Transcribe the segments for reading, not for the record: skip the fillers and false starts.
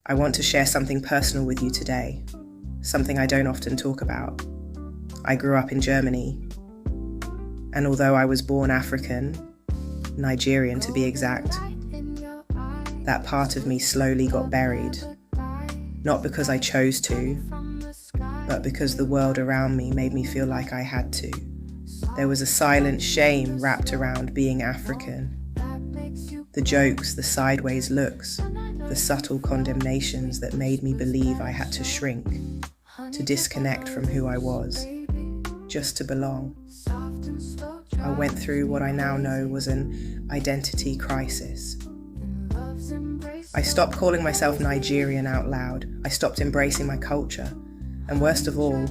I want to share something personal with you today, something I don't often talk about. I grew up in Germany, and although I was born African, Nigerian to be exact, that part of me slowly got buried, not because I chose to, but because the world around me made me feel like I had to. There was a silent shame wrapped around being African. The jokes, the sideways looks, the subtle condemnations that made me believe I had to shrink, to disconnect from who I was, just to belong. I went through what I now know was an identity crisis. I stopped calling myself Nigerian out loud. I stopped embracing my culture. And worst of all,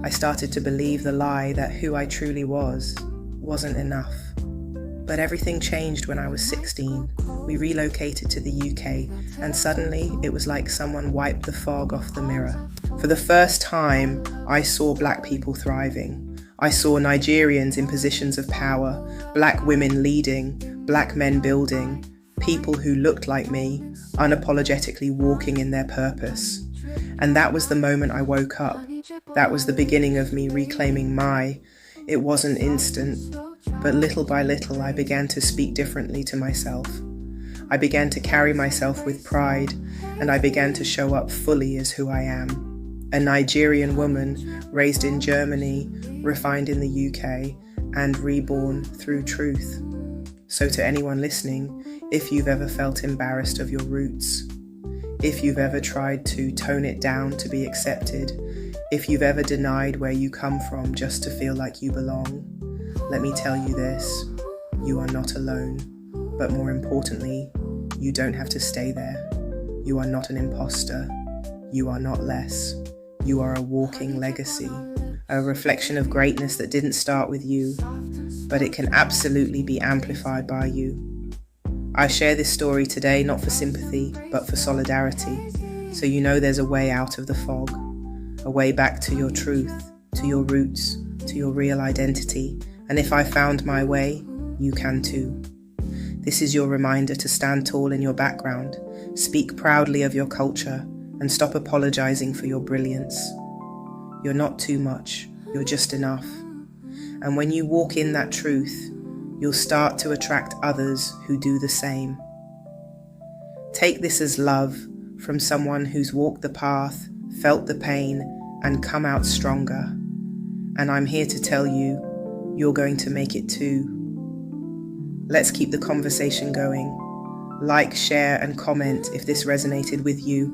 I started to believe the lie that who I truly was wasn't enough. But everything changed when I was 16. We relocated to the UK, and suddenly it was like someone wiped the fog off the mirror. For the first time, I saw black people thriving. I saw Nigerians in positions of power, black women leading, black men building, people who looked like me, unapologetically walking in their purpose. And that was the moment I woke up. That was the beginning of me reclaiming it wasn't instant, but little by little I began to speak differently to myself. I began to carry myself with pride, and I began to show up fully as who I am. A Nigerian woman raised in Germany, refined in the UK, and reborn through truth. So to anyone listening, if you've ever felt embarrassed of your roots, if you've ever tried to tone it down to be accepted, if you've ever denied where you come from just to feel like you belong, let me tell you this: you are not alone. But more importantly, you don't have to stay there. You are not an imposter. You are not less. You are a walking legacy, a reflection of greatness that didn't start with you, but it can absolutely be amplified by you. I share this story today not for sympathy, but for solidarity, so you know there's a way out of the fog, a way back to your truth, to your roots, to your real identity. And if I found my way, you can too. This is your reminder to stand tall in your background, speak proudly of your culture, and stop apologizing for your brilliance. You're not too much, you're just enough. And when you walk in that truth, you'll start to attract others who do the same. Take this as love from someone who's walked the path, felt the pain, and come out stronger. And I'm here to tell you, you're going to make it too. Let's keep the conversation going. Like, share, and comment if this resonated with you.